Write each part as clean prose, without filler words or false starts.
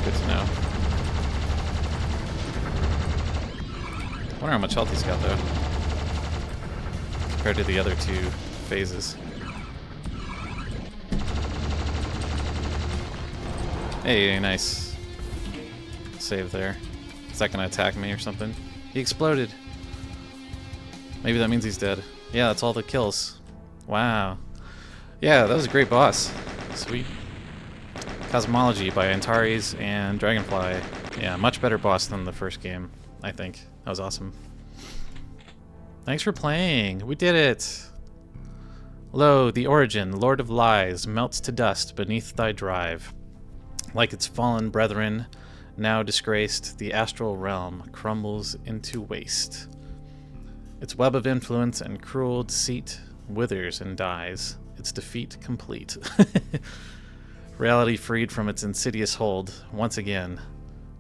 good to know. I wonder how much health he's got, though, compared to the other two phases. Hey, nice save there. Is that gonna attack me or something? He exploded. Maybe that means he's dead. Yeah, that's all the kills. Wow. Yeah, that was a great boss. Sweet. Cosmology by Antares and Dragonfly. Yeah, much better boss than the first game, I think. That was awesome. Thanks for playing. We did it. Lo, the origin, Lord of Lies, melts to dust beneath thy drive. Like its fallen brethren, now disgraced, the astral realm crumbles into waste. Its web of influence and cruel deceit withers and dies, its defeat complete. Reality freed from its insidious hold, once again,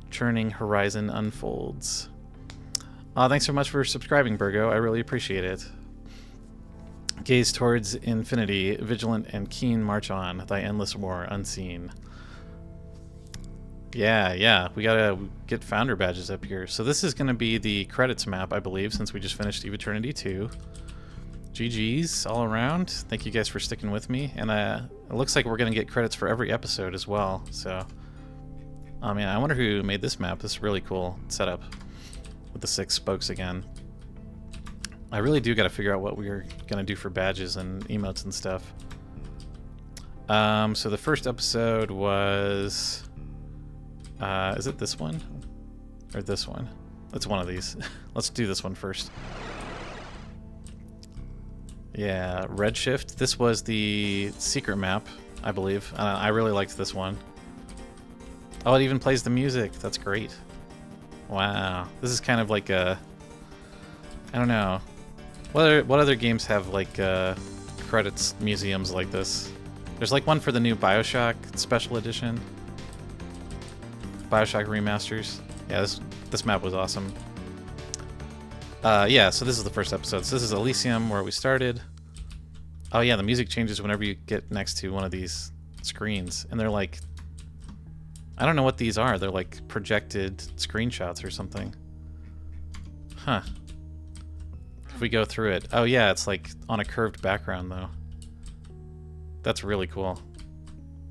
churning horizon unfolds. Thanks so much for subscribing, Burgo. I really appreciate it. Gaze towards infinity, vigilant and keen march on, thy endless war unseen. Yeah, we gotta get founder badges up here. So this is gonna be the credits map, I believe, since we just finished Eviternity 2. GG's all around. Thank you guys for sticking with me. And it looks like we're gonna get credits for every episode as well. So, oh man, I wonder who made this map. This is really cool setup with the 6 spokes again. I really do gotta figure out what we're gonna do for badges and emotes and stuff. So the first episode was... is it this one? Or this one? It's one of these. Let's do this one first. Yeah, Redshift. This was the secret map, I believe. I really liked this one. Oh, it even plays the music. That's great. Wow. This is kind of like a... I don't know. What other games have like credits museums like this? There's like one for the new BioShock Special Edition. BioShock remasters. Yeah, this map was awesome. Yeah, so this is the first episode. So this is Elysium, where we started. Oh yeah, the music changes whenever you get next to one of these screens. And they're like... I don't know what these are. They're like projected screenshots or something. Huh. If we go through it... Oh yeah, it's like on a curved background, though. That's really cool.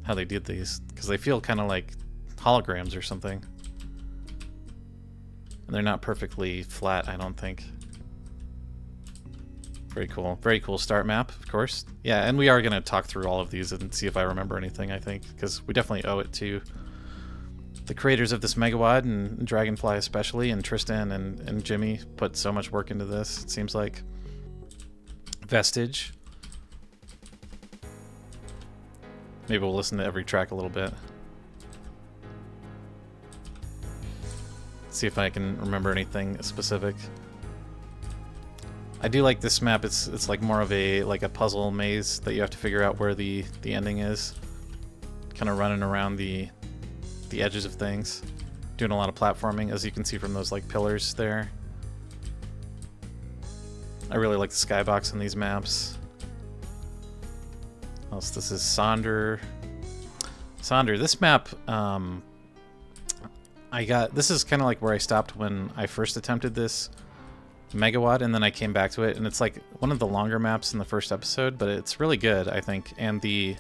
How they did these. Because they feel kind of like... holograms or something. And they're not perfectly flat, I don't think. Very cool. Very cool start map, of course. Yeah, and we are going to talk through all of these and see if I remember anything, I think. Because we definitely owe it to the creators of this megawad, and Dragonfly especially, and Tristan and Jimmy put so much work into this, it seems like. Vestige. Maybe we'll listen to every track a little bit. See if I can remember anything specific. I do like this map. It's like more of a puzzle maze that you have to figure out where the ending is. Kind of running around the edges of things, doing a lot of platforming, as you can see from those like pillars there. I really like the skybox in these maps. What else? This is Sonder. This map. This is kind of like where I stopped when I first attempted this megawad, and then I came back to it, and it's like one of the longer maps in the first episode, but it's really good, I think. And the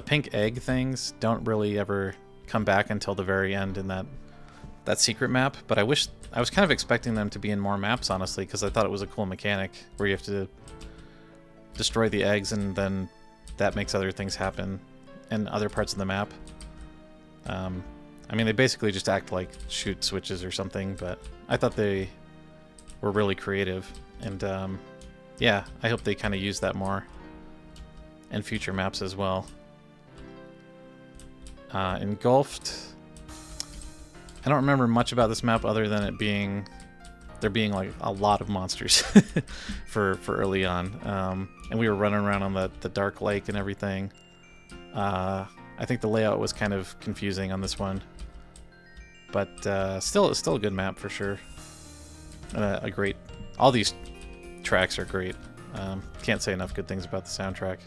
pink egg things don't really ever come back until the very end in that secret map. But I was kind of expecting them to be in more maps, honestly, because I thought it was a cool mechanic where you have to destroy the eggs, and then that makes other things happen in other parts of the map. I mean, they basically just act like shoot switches or something, but I thought they were really creative. And yeah, I hope they kind of use that more in future maps as well. Engulfed. I don't remember much about this map other than there being like a lot of monsters for early on. And we were running around on the dark lake and everything. I think the layout was kind of confusing on this one. But still a good map for sure. All these tracks are great. Can't say enough good things about the soundtrack.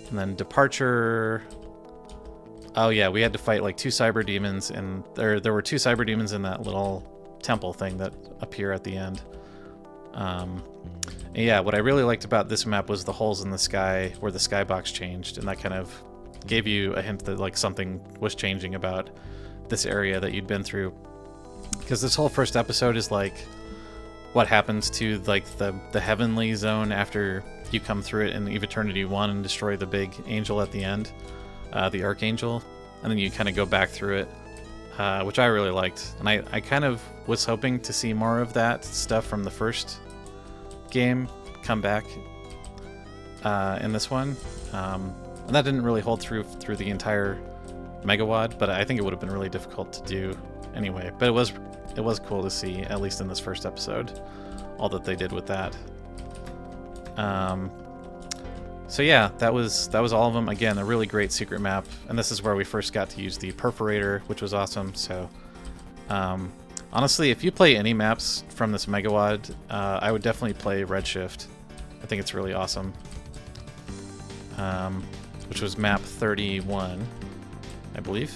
And then Departure. Oh yeah, we had to fight like 2 cyber demons, and there were 2 cyber demons in that little temple thing that appear at the end. And yeah, what I really liked about this map was the holes in the sky where the skybox changed, and that kind of gave you a hint that like something was changing about this area that you'd been through. Because this whole first episode is like what happens to like the heavenly zone after you come through it in Eviternity 1 and destroy the big angel at the end, the archangel, and then you kind of go back through it, which I really liked. And I kind of was hoping to see more of that stuff from the first game come back in this one, and that didn't really hold through the entire megawad, but I think it would have been really difficult to do anyway. But it was cool to see, at least in this first episode, all that they did with that. So yeah, that was all of them. Again, a really great secret map, and this is where we first got to use the perforator, which was awesome. So honestly, if you play any maps from this megawad, I would definitely play Redshift. I think it's really awesome. Which was map 31, I believe.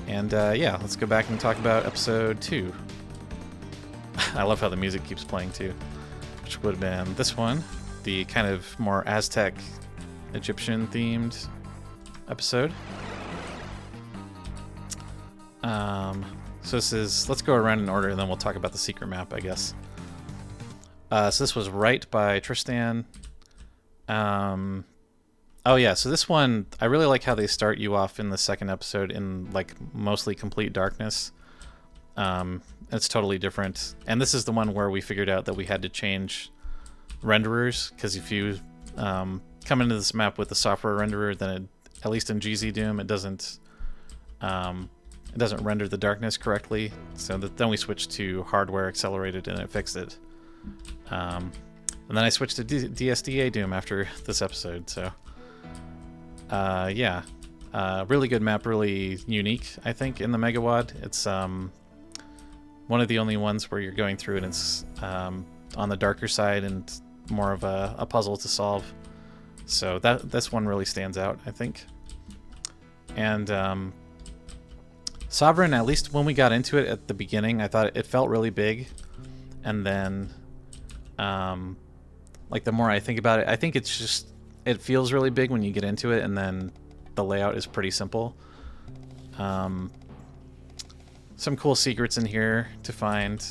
And yeah, let's go back and talk about episode 2. I love how the music keeps playing too, which would have been this one, the kind of more Aztec Egyptian themed episode. So this is, let's go around in order and then we'll talk about the secret map, I guess. So this was Right by Tristan. Oh yeah, so this one, I really like how they start you off in the second episode in like mostly complete darkness. It's totally different. And this is the one where we figured out that we had to change renderers, because if you come into this map with the software renderer, then at least in GZ Doom, it doesn't render the darkness correctly. So then we switched to hardware accelerated and it fixed it. And then I switched to DSDA Doom after this episode, so yeah, really good map, really unique, I think, in the megawad. It's one of the only ones where you're going through and it's on the darker side and more of a puzzle to solve. So this one really stands out, I think. And Sovereign, at least when we got into it at the beginning, I thought it felt really big, and then like the more I think about it, I think it's just, it feels really big when you get into it, and then the layout is pretty simple. Some cool secrets in here to find,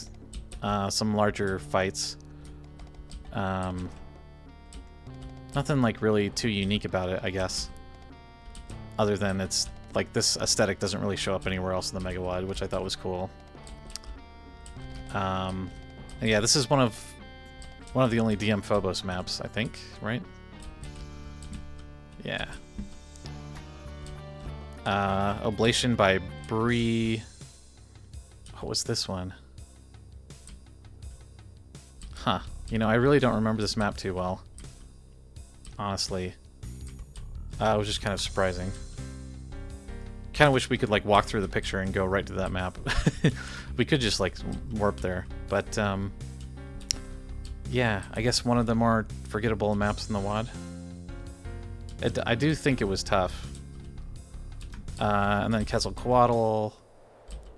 some larger fights. Nothing like really too unique about it, I guess, other than it's like this aesthetic doesn't really show up anywhere else in the megawad, which I thought was cool. And yeah, this is one of the only DM Phobos maps, I think, right? Yeah. Oblation by Bree. What was this one? Huh. You know, I really don't remember this map too well, honestly. It was just kind of surprising. Kind of wish we could like walk through the picture and go right to that map. We could just like warp there, but yeah, I guess one of the more forgettable maps in the WAD. I do think it was tough. And then Quetzalcoatl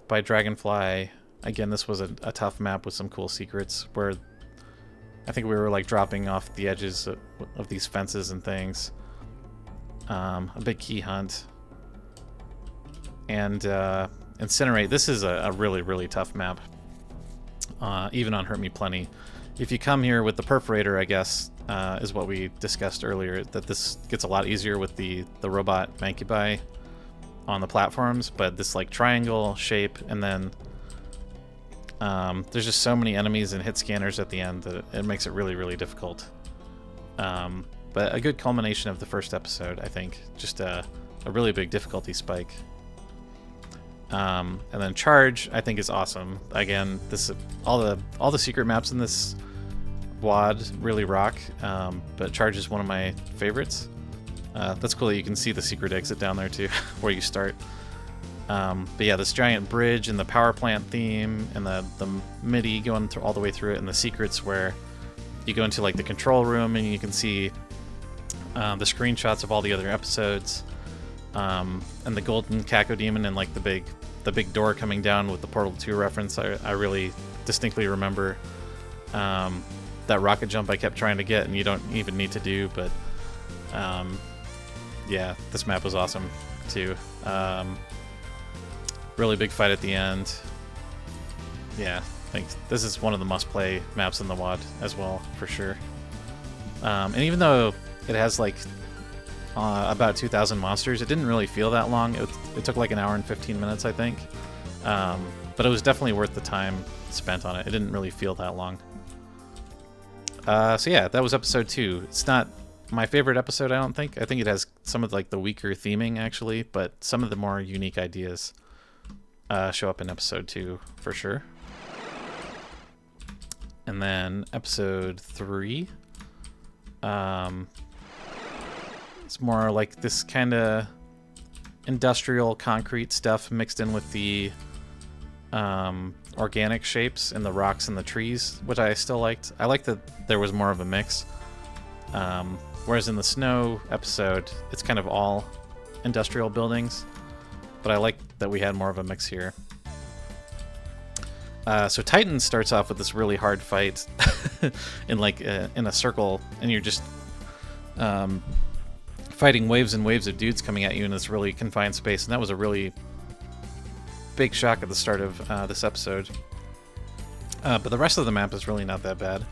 by Dragonfly. Again, this was a tough map with some cool secrets where I think we were like dropping off the edges of these fences and things. A big key hunt. And Incinerate. This is a really, really tough map. Even on Hurt Me Plenty. If you come here with the perforator, I guess, is what we discussed earlier, that this gets a lot easier with the robot Mancubi on the platforms, but this like triangle shape, and then there's just so many enemies and hit scanners at the end that it makes it really, really difficult. But a good culmination of the first episode, I think. Just a really big difficulty spike. And then Charge, I think, is awesome. Again, this all the secret maps in this WAD really rock, but Charge is one of my favorites. That's cool that you can see the secret exit down there too, where you start. But yeah, this giant bridge and the power plant theme and the MIDI going through all the way through it, and the secrets where you go into like the control room and you can see the screenshots of all the other episodes. and the golden cacodemon and like the big door coming down with the Portal 2 reference. I really distinctly remember that rocket jump I kept trying to get, and you don't even need to do, but yeah, this map was awesome too. Really big fight at the end. Yeah, I think this is one of the must-play maps in the WoD as well, for sure. And even though it has like about 2,000 monsters, it didn't really feel that long. It took like an hour and 15 minutes, I think. But it was definitely worth the time spent on it. It didn't really feel that long. So yeah, that was episode 2. It's not my favorite episode, I don't think. I think it has some of like the weaker theming, actually, but some of the more unique ideas show up in episode 2 for sure. And then episode 3, it's more like this kind of industrial concrete stuff mixed in with the organic shapes in the rocks and the trees, which I still liked. I liked that there was more of a mix. Whereas in the snow episode, it's kind of all industrial buildings, but I like that we had more of a mix here. So Titan starts off with this really hard fight in like in a circle, and you're just fighting waves and waves of dudes coming at you in this really confined space, and that was a really big shock at the start of this episode. But the rest of the map is really not that bad.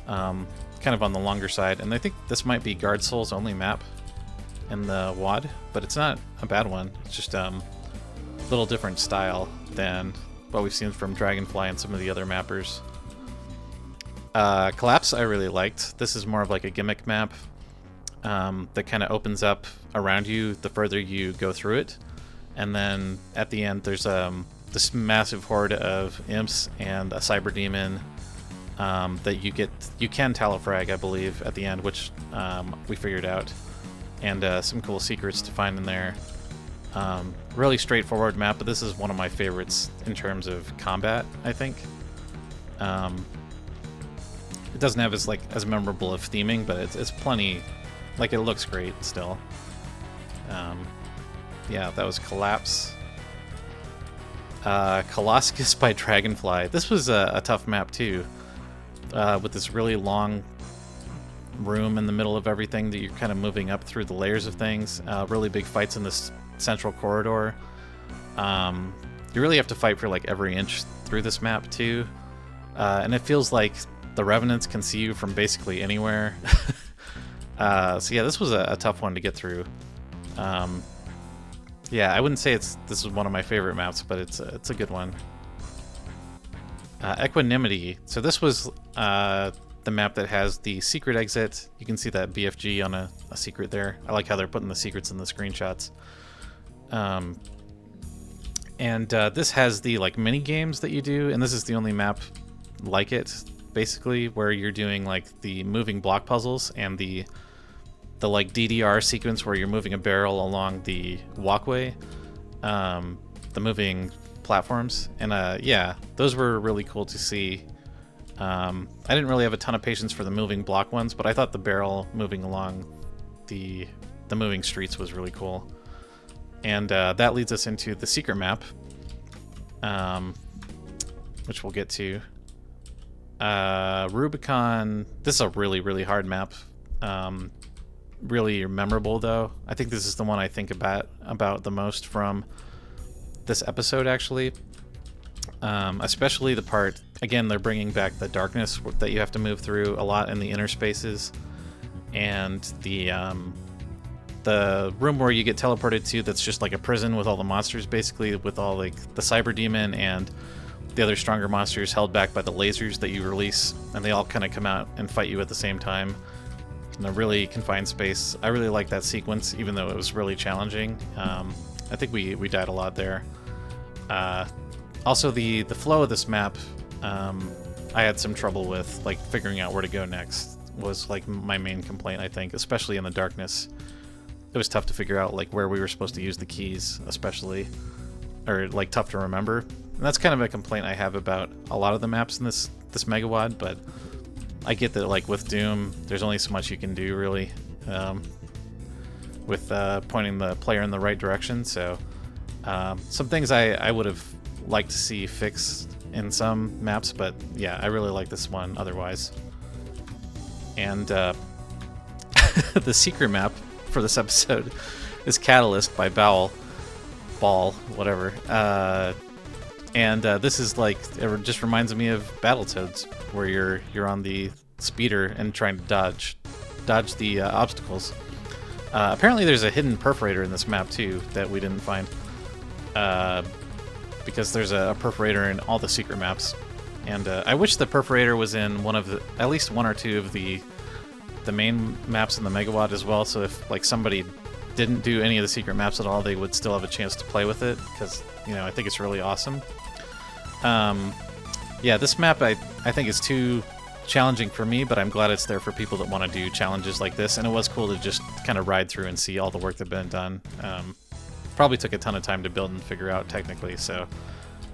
Kind of on the longer side, and I think this might be Guard Soul's only map in the WoD, but it's not a bad one. It's just a little different style than what we've seen from Dragonfly and some of the other mappers. Collapse I really liked. This is more of like a gimmick map that kind of opens up around you the further you go through it, and then at the end there's this massive horde of imps and a cyber demon that you can talofrag, I believe, at the end, which we figured out, and some cool secrets to find in there. Really straightforward map, but this is one of my favorites in terms of combat, I think. It doesn't have as memorable of theming, but it's plenty, like, it looks great still. Yeah, that was Collapse. Colossus by Dragonfly. This was a tough map too, with this really long room in the middle of everything that you're kind of moving up through the layers of things. Really big fights in this central corridor. You really have to fight for like every inch through this map too, and it feels like the Revenants can see you from basically anywhere. So yeah, this was a tough one to get through. Yeah, I wouldn't say this is one of my favorite maps, but it's a good one. Equanimity. So this was the map that has the secret exit. You can see that BFG on a secret there. I like how they're putting the secrets in the screenshots. And this has the like mini games that you do, and this is the only map like it, basically, where you're doing like the moving block puzzles and the like DDR sequence where you're moving a barrel along the walkway, the moving platforms, and yeah, those were really cool to see. I didn't really have a ton of patience for the moving block ones, but I thought the barrel moving along the moving streets was really cool. And that leads us into the secret map, which we'll get to. Rubicon. This is a really hard map. Really memorable though. I think this is the one I think about the most from this episode, actually. Especially the part, again, they're bringing back the darkness that you have to move through a lot in the inner spaces, and the room where you get teleported to, that's just like a prison with all the monsters, basically, with all like the cyber demon and the other stronger monsters held back by the lasers that you release, and they all kind of come out and fight you at the same time in a really confined space. I really like that sequence, even though it was really challenging. I think we died a lot there. Also, the flow of this map, I had some trouble with, like, figuring out where to go next was like my main complaint, I think, especially in the darkness. It was tough to figure out like where we were supposed to use the keys, especially, or like tough to remember. And that's kind of a complaint I have about a lot of the maps in this megawad, but I get that like with Doom, there's only so much you can do really. with pointing the player in the right direction. So some things I would have liked to see fixed in some maps, but yeah, I really like this one otherwise. And the secret map for this episode is Catalyst by Ball, whatever. And this is like, it just reminds me of Battletoads, where you're on the speeder and trying to dodge the obstacles. Apparently there's a hidden perforator in this map too that we didn't find, because there's a perforator in all the secret maps. And I wish the perforator was in at least one or two of the main maps in the megawad as well, so if like somebody didn't do any of the secret maps at all, they would still have a chance to play with it, because, you know, I think it's really awesome. Yeah, this map I think is too challenging for me, but I'm glad it's there for people that want to do challenges like this, and it was cool to just kind of ride through and see all the work that's been done. Probably took a ton of time to build and figure out technically, so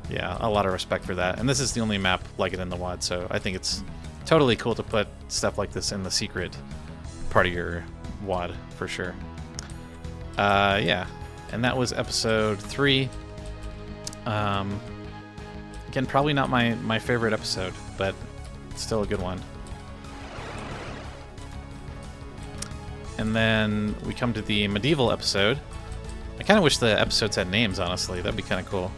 yeah, a lot of respect for that. And this is the only map like it in the WOD, so I think it's totally cool to put stuff like this in the secret part of your WOD, for sure. Yeah, and that was episode 3. Again, probably not my favorite episode, but still a good one. And then we come to the medieval episode. I kind of wish the episodes had names, honestly. That'd be kind of cool.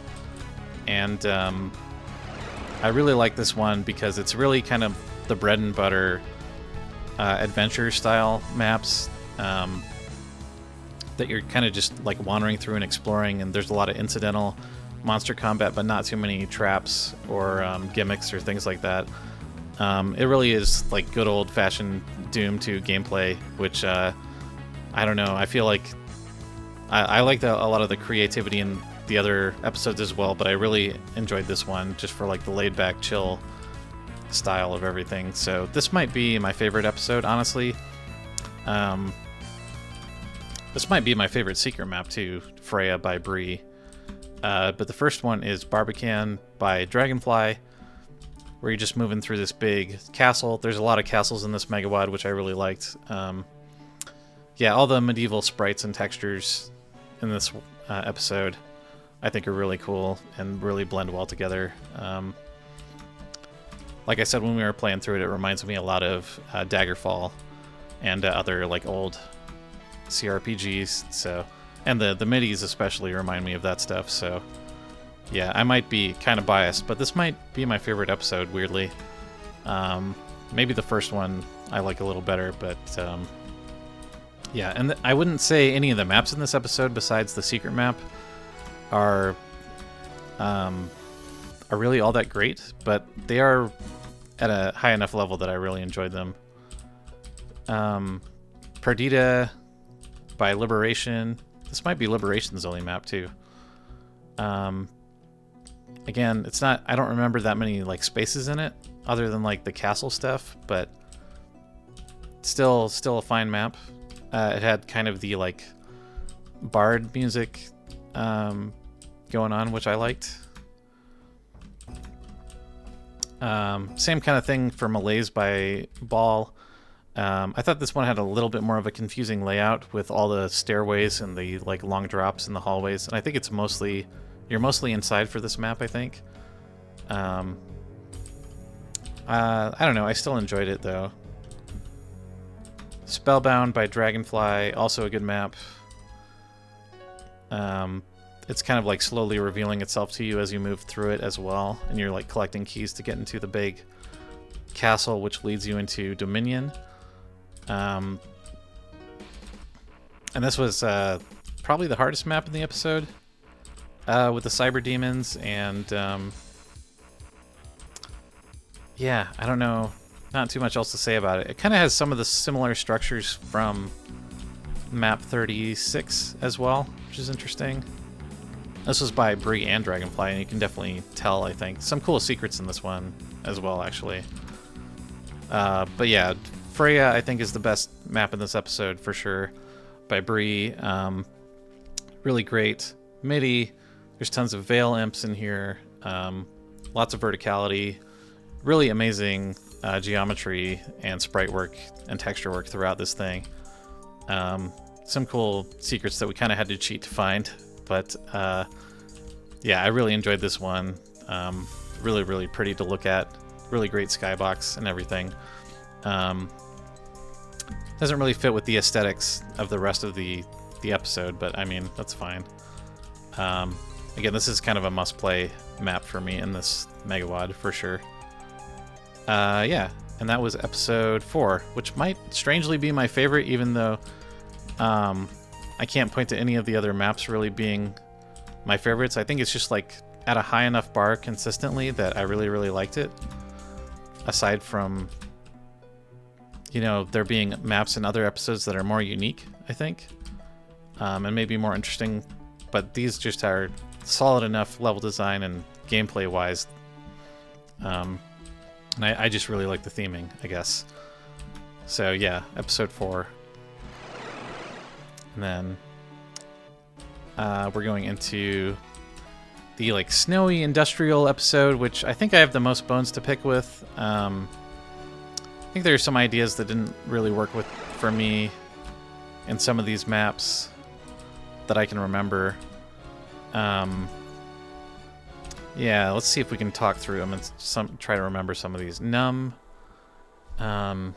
And I really like this one because it's really kind of the bread and butter adventure style maps that you're kind of just like wandering through and exploring, and there's a lot of incidental monster combat, but not too many traps or gimmicks or things like that. It really is like good old-fashioned Doom 2 gameplay, which I don't know. I feel like I like a lot of the creativity in the other episodes as well, but I really enjoyed this one just for like the laid-back, chill style of everything. So this might be my favorite episode, honestly. This might be my favorite secret map too, Freya by Bree. But the first one is Barbican by Dragonfly, where you're just moving through this big castle. There's a lot of castles in this megawad, which I really liked. Yeah, all the medieval sprites and textures in this episode I think are really cool and really blend well together. Like I said when we were playing through it, it reminds me a lot of Daggerfall and other like old CRPGs. So, and the midis especially remind me of that stuff. So, yeah, I might be kind of biased, but this might be my favorite episode. Weirdly, maybe the first one I like a little better, but yeah. And I wouldn't say any of the maps in this episode, besides the secret map, are really all that great, but they are at a high enough level that I really enjoyed them. Perdita by Liberation. This might be Liberation's only map too. Again, it's not, I don't remember that many like spaces in it other than like the castle stuff, but still a fine map. It had kind of the like bard music going on, which I liked. Same kind of thing for Malaise by Ball. I thought this one had a little bit more of a confusing layout with all the stairways and the like long drops in the hallways, and I think it's mostly, you're mostly inside for this map, I think. I don't know, I still enjoyed it though. Spellbound by Dragonfly, also a good map. It's kind of like slowly revealing itself to you as you move through it as well, and you're like collecting keys to get into the big castle, which leads you into Dominion. And this was probably the hardest map in the episode, with the cyber demons, and yeah, I don't know, not too much else to say about it. It kind of has some of the similar structures from map 36 as well, which is interesting. This was by Bree and Dragonfly, and you can definitely tell, I think. Some cool secrets in this one as well, actually. But yeah, Freya, I think, is the best map in this episode, for sure, by Bree. Really great MIDI. There's tons of Veil imps in here. Lots of verticality. Really amazing geometry and sprite work and texture work throughout this thing. some cool secrets that we kind of had to cheat to find. But yeah, I really enjoyed this one. Really, really pretty to look at. Really great skybox and everything. Doesn't really fit with the aesthetics of the rest of the episode, but I mean, that's fine. Again, this is kind of a must-play map for me in this megawad for sure. Yeah, and that was episode 4, which might strangely be my favorite, even though I can't point to any of the other maps really being my favorites. I think it's just like at a high enough bar consistently that I really, really liked it. Aside from, you know, there being maps in other episodes that are more unique, I think, and maybe more interesting, but these just are solid enough level design and gameplay wise. And I just really like the theming, I guess. So yeah, episode 4. And then we're going into the like snowy industrial episode, which I think I have the most bones to pick with. I think there are some ideas that didn't really work for me in some of these maps that I can remember. Yeah, let's see if we can talk through them and try to remember some of these. Numb. I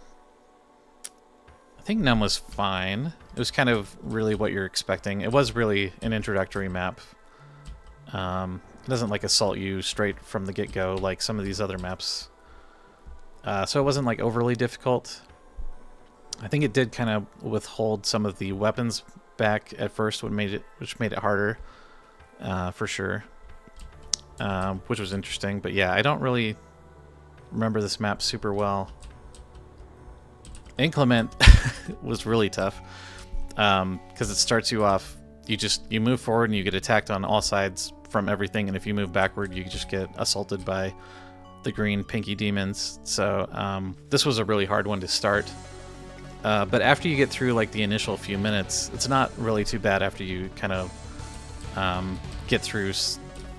think Numb was fine. It was kind of really what you're expecting. It was really an introductory map. It doesn't like assault you straight from the get-go like some of these other maps. So it wasn't like overly difficult. I think it did kind of withhold some of the weapons back at first, which made it harder, for sure. Which was interesting, but yeah, I don't really remember this map super well. Inclement was really tough, because it starts you off, you move forward and you get attacked on all sides from everything, and if you move backward you just get assaulted by the green pinky demons. So this was a really hard one to start, but after you get through like the initial few minutes, it's not really too bad after you kind of get through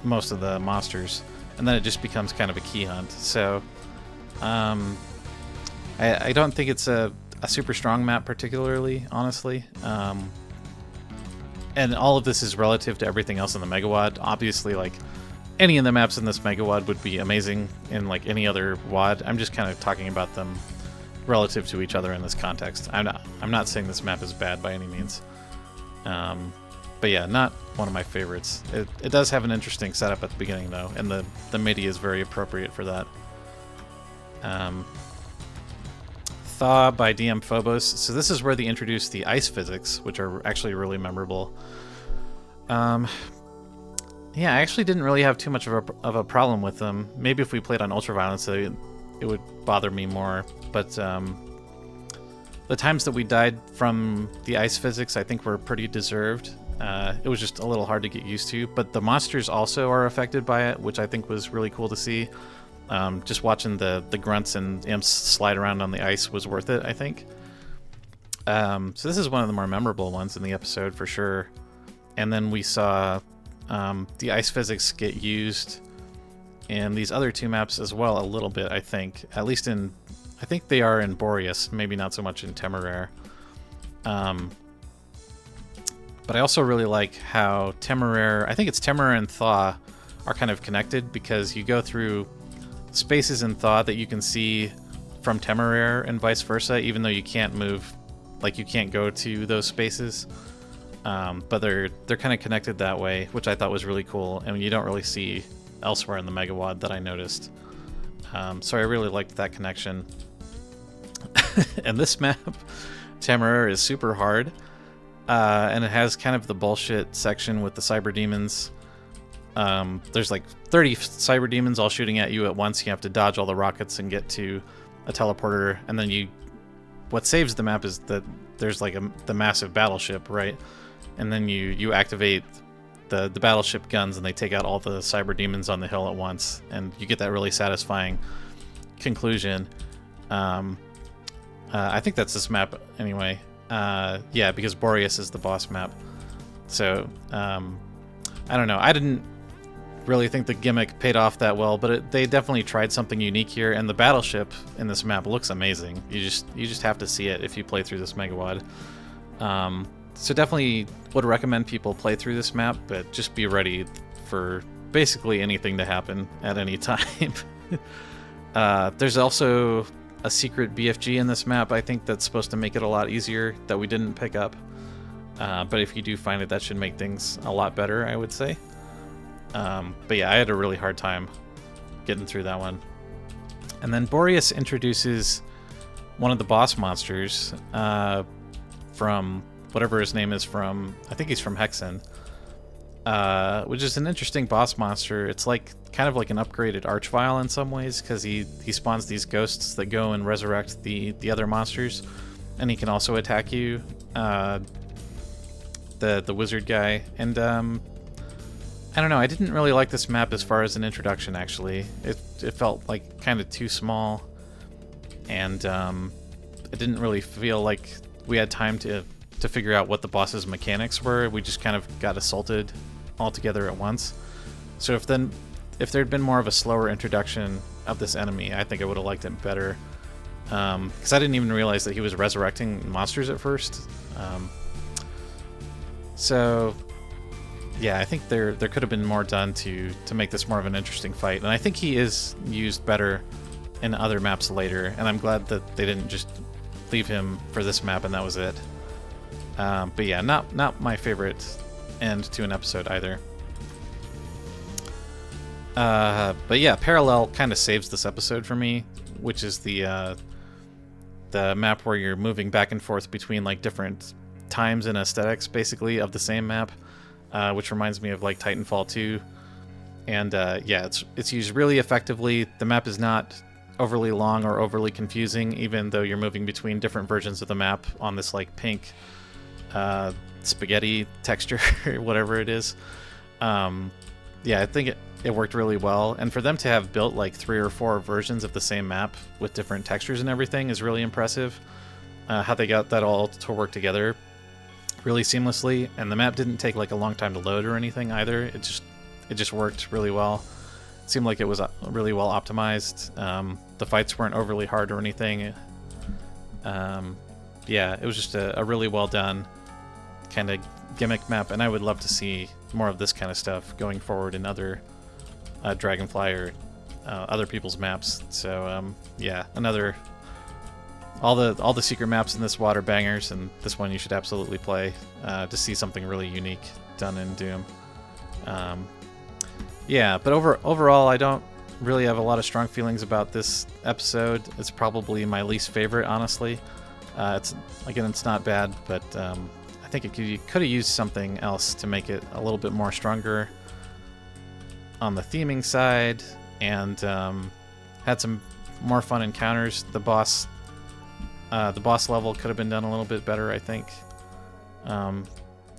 most of the monsters, and then it just becomes kind of a key hunt. So I don't think it's a super strong map particularly, honestly. And all of this is relative to everything else in the megawad. Obviously, like any of the maps in this megawad would be amazing in like any other wad. I'm just kind of talking about them relative to each other in this context. I'm not saying this map is bad by any means. But yeah, not one of my favorites. It does have an interesting setup at the beginning though, and the MIDI is very appropriate for that. Thaw by DM Phobos. So this is where they introduced the ice physics, which are actually really memorable. Yeah, I actually didn't really have too much of a problem with them. Maybe if we played on ultraviolence, it would bother me more. But the times that we died from the ice physics, I think were pretty deserved. It was just a little hard to get used to. But the monsters also are affected by it, which I think was really cool to see. Just watching the grunts and imps slide around on the ice was worth it, I think. So this is one of the more memorable ones in the episode for sure. And then we saw the ice physics get used in these other two maps as well a little bit, I think. At least I think they are in Boreas, maybe not so much in Temeraire. But I also really like how Temeraire, I think it's Temeraire and Thaw are kind of connected, because you go through spaces in Thaw that you can see from Temeraire and vice versa, even though you can't move, like you can't go to those spaces. But they're kind of connected that way, which I thought was really cool, and you don't really see elsewhere in the megawad that I noticed. So I really liked that connection. And this map, Temeraire, is super hard, and it has kind of the bullshit section with the cyber demons. There's like 30 cyber demons all shooting at you at once. You have to dodge all the rockets and get to a teleporter, and then what saves the map is that there's like the massive battleship, right? And then you activate the battleship guns, and they take out all the cyber demons on the hill at once, and you get that really satisfying conclusion. I think that's this map anyway. Yeah, because Boreas is the boss map. So I don't know. I didn't really think the gimmick paid off that well, but they definitely tried something unique here, and the battleship in this map looks amazing. You just have to see it if you play through this megawad. So definitely would recommend people play through this map, but just be ready for basically anything to happen at any time. There's also a secret BFG in this map, I think, that's supposed to make it a lot easier that we didn't pick up. But if you do find it, that should make things a lot better, I would say. But yeah, I had a really hard time getting through that one. And then Boreas introduces one of the boss monsters from whatever his name is from. I think he's from Hexen, which is an interesting boss monster. It's like kind of like an upgraded Archvile in some ways, because he spawns these ghosts that go and resurrect the other monsters, and he can also attack you, the wizard guy. And I don't know, I didn't really like this map as far as an introduction, actually. It felt like kind of too small, and it didn't really feel like we had time to figure out what the boss's mechanics were. We just kind of got assaulted all together at once. So if there'd been more of a slower introduction of this enemy, I think I would have liked it better. Because I didn't even realize that he was resurrecting monsters at first. So yeah, I think there could have been more done to make this more of an interesting fight. And I think he is used better in other maps later, and I'm glad that they didn't just leave him for this map and that was it. But yeah, not my favorite end to an episode either. But yeah, Parallel kind of saves this episode for me, which is the map where you're moving back and forth between like different times and aesthetics, basically, of the same map, which reminds me of like Titanfall 2. And yeah, it's used really effectively. The map is not overly long or overly confusing, even though you're moving between different versions of the map on this like pink spaghetti texture, whatever it is. Yeah, I think it worked really well, and for them to have built like 3 or 4 versions of the same map with different textures and everything is really impressive. How they got that all to work together really seamlessly, and the map didn't take like a long time to load or anything either. It just worked really well. It seemed like it was really well optimized. The fights weren't overly hard or anything. Yeah, it was just a really well done kind of gimmick map, and I would love to see more of this kind of stuff going forward in other Dragonfly or other people's maps. So yeah, all the secret maps in this water bangers, and this one you should absolutely play to see something really unique done in Doom. Yeah, but overall, I don't really have a lot of strong feelings about this episode. It's probably my least favorite, honestly. It's not bad, but I think you could have used something else to make it a little bit more stronger on the theming side, and had some more fun encounters. The boss level could have been done a little bit better, I think,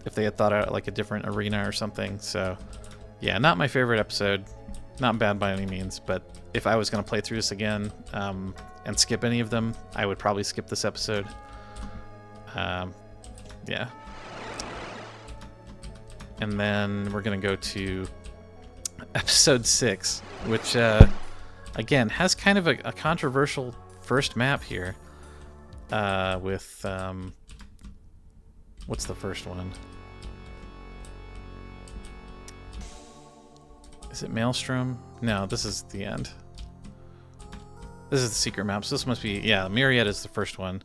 if they had thought out like a different arena or something. So yeah, not my favorite episode. Not bad by any means, but if I was going to play through this again and skip any of them, I would probably skip this episode. Yeah. And then we're going to go to episode 6, which again has kind of a controversial first map here. With what's the first one? Is it Maelstrom? No, this is the end. This is the secret map, so this must be, yeah, Myriad is the first one.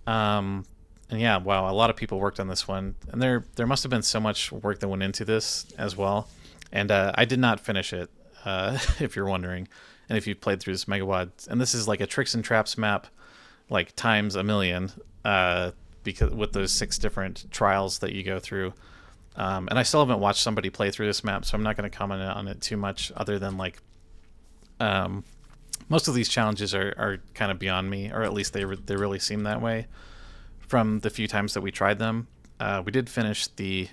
And yeah, wow, a lot of people worked on this one, and there must have been so much work that went into this as well. And I did not finish it, if you're wondering, and if you've played through this megawad. And this is like a tricks and traps map, like times a million, because with those 6 different trials that you go through. And I still haven't watched somebody play through this map, so I'm not going to comment on it too much, other than like most of these challenges are kind of beyond me, or at least they really seem that way from the few times that we tried them. We did finish the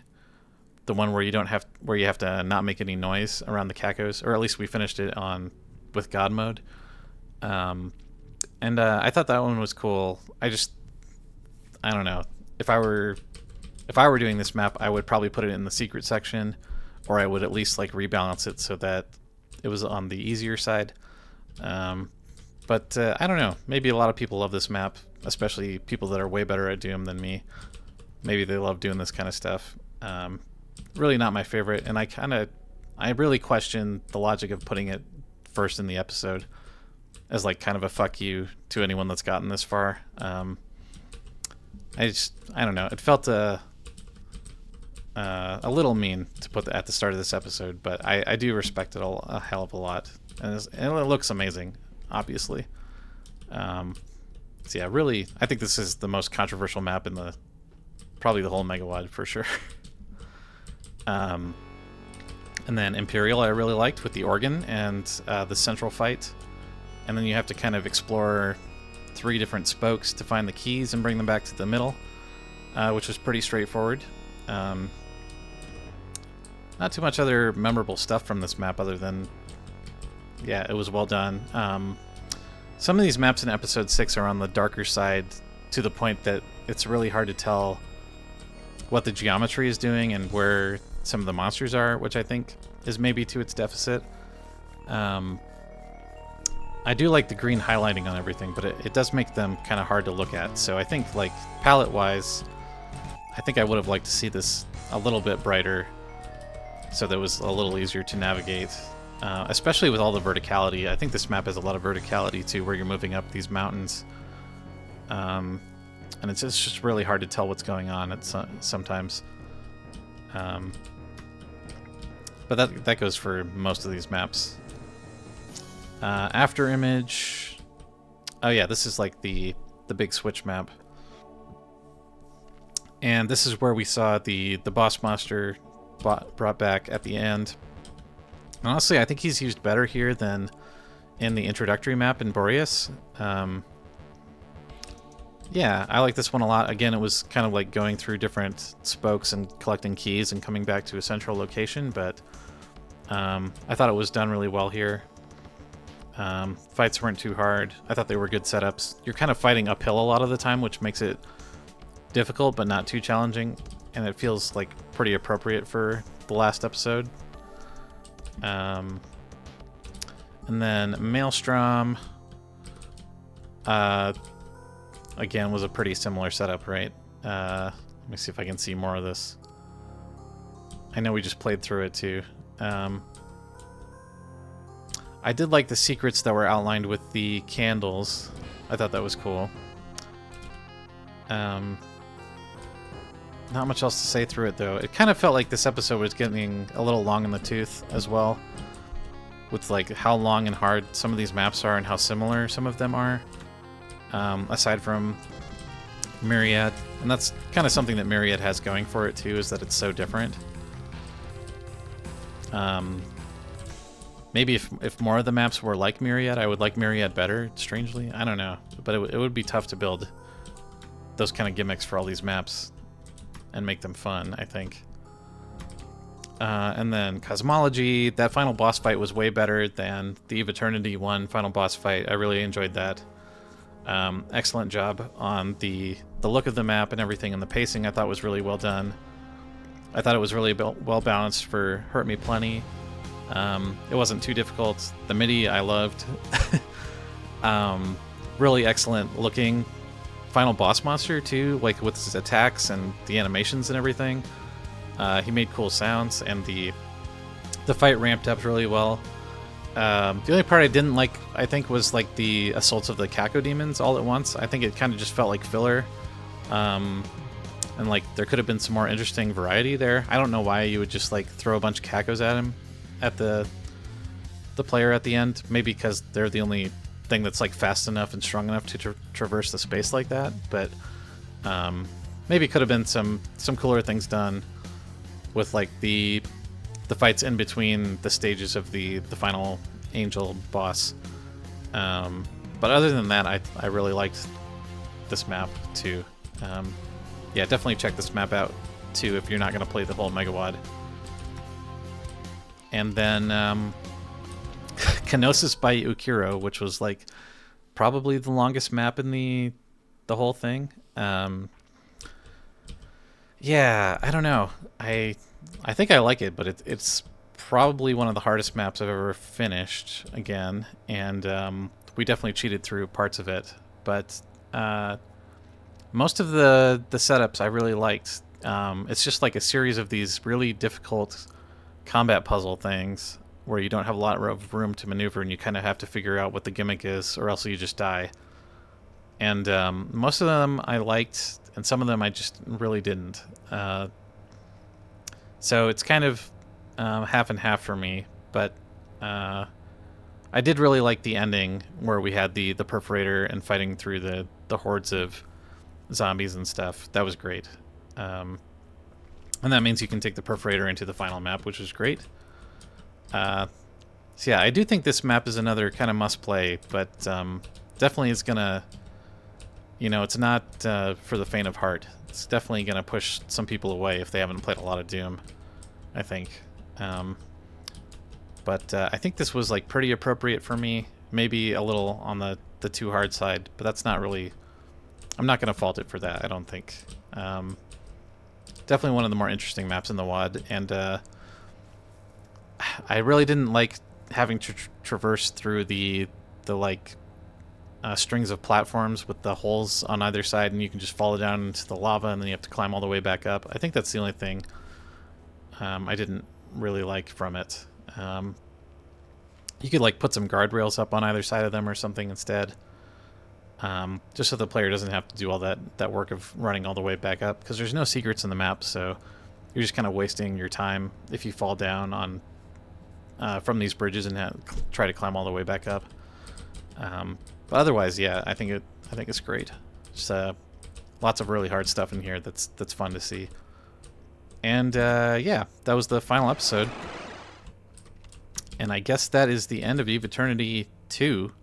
one where you have to not make any noise around the cacos, or at least we finished it with God mode. And I thought that one was cool. I don't know. If I were doing this map, I would probably put it in the secret section, or I would at least like rebalance it so that it was on the easier side. But I don't know. Maybe a lot of people love this map, especially people that are way better at Doom than me. maybe they love doing this kind of stuff. Really not my favorite, and I really question the logic of putting it first in the episode as like kind of a fuck you to anyone that's gotten this far. I don't know. It felt a little mean to put at the start of this episode, but I do respect it a hell of a lot, and it looks amazing, obviously. So yeah, really, I think this is the most controversial map in probably the whole megawad for sure. And then Imperial I really liked with the organ and the central fight. And then you have to kind of explore 3 different spokes to find the keys and bring them back to the middle, which was pretty straightforward. Not too much other memorable stuff from this map other than, yeah, it was well done. Some of these maps in episode 6 are on the darker side to the point that it's really hard to tell what the geometry is doing and where some of the monsters are, which I think is maybe to its deficit. I do like the green highlighting on everything, but it does make them kind of hard to look at. So I think, like, palette-wise, I think I would have liked to see this a little bit brighter so that it was a little easier to navigate, especially with all the verticality. I think this map has a lot of verticality, too, where you're moving up these mountains. And it's just really hard to tell what's going on sometimes. But that goes for most of these maps. After image. Oh yeah, this is like the big switch map. And this is where we saw the boss monster brought back at the end. And honestly, I think he's used better here than in the introductory map in Boreas. Yeah, I like this one a lot. Again, it was kind of like going through different spokes and collecting keys and coming back to a central location, but I thought it was done really well here. Fights weren't too hard. I thought they were good setups. You're kind of fighting uphill a lot of the time, which makes it difficult but not too challenging, and it feels like pretty appropriate for the last episode. And then Maelstrom, again, was a pretty similar setup, right? Let me see if I can see more of this. I know we just played through it too. I did like the secrets that were outlined with the candles. I thought that was cool. Not much else to say through it, though. It kind of felt like this episode was getting a little long in the tooth as well, with like how long and hard some of these maps are and how similar some of them are, aside from Myriad. And that's kind of something that Myriad has going for it too, is that it's so different. Maybe if more of the maps were like Myriad, I would like Myriad better, strangely. I don't know. But it would be tough to build those kind of gimmicks for all these maps and make them fun, I think. And then Cosmology, that final boss fight was way better than the Eviternity one final boss fight. I really enjoyed that. Excellent job on the look of the map and everything, and the pacing I thought was really well done. I thought it was really well balanced for Hurt Me Plenty. It wasn't too difficult. The MIDI I loved. Really excellent looking final boss monster too, like with his attacks and the animations and everything. He made cool sounds, and the fight ramped up really well. The only part I didn't like, I think, was like the assaults of the Kako demons all at once. I think it kind of just felt like filler. And like there could have been some more interesting variety there. I don't know why you would just like throw a bunch of Kakos at him, at the player at the end. Maybe because they're the only thing that's like fast enough and strong enough to traverse the space like that. But maybe it could have been some cooler things done with like the fights in between the stages of the final angel boss. But other than that, I really liked this map too. Yeah, definitely check this map out too if you're not going to play the whole megawad. And then Kenosis by Ukiro, which was like probably the longest map in the whole thing. Yeah, I don't know. I think I like it, but it's probably one of the hardest maps I've ever finished again, and we definitely cheated through parts of it. But Most of the setups I really liked. It's just like a series of these really difficult combat puzzle things where you don't have a lot of room to maneuver and you kind of have to figure out what the gimmick is or else you just die. And most of them I liked, and some of them I just really didn't. So it's kind of half and half for me, but I did really like the ending where we had the perforator and fighting through the hordes of zombies and stuff. That was great. And that means you can take the perforator into the final map, which is great. So yeah, I do think this map is another kind of must play, but definitely is gonna, it's not for the faint of heart. It's definitely gonna push some people away if they haven't played a lot of Doom, I think. But I think this was like pretty appropriate for me. Maybe a little on the too hard side, but that's not really. I'm not gonna fault it for that. I don't think. Definitely one of the more interesting maps in the WoD, and I really didn't like having to traverse through the like strings of platforms with the holes on either side, and you can just fall down into the lava, and then you have to climb all the way back up. I think that's the only thing I didn't really like from it. You could like put some guardrails up on either side of them or something instead, just so the player doesn't have to do all that work of running all the way back up, because there's no secrets in the map, so you're just kind of wasting your time if you fall down on from these bridges and try to climb all the way back up. But otherwise, yeah, I think it's great. Just lots of really hard stuff in here that's fun to see. And yeah, that was the final episode. And I guess that is the end of Eviternity 2.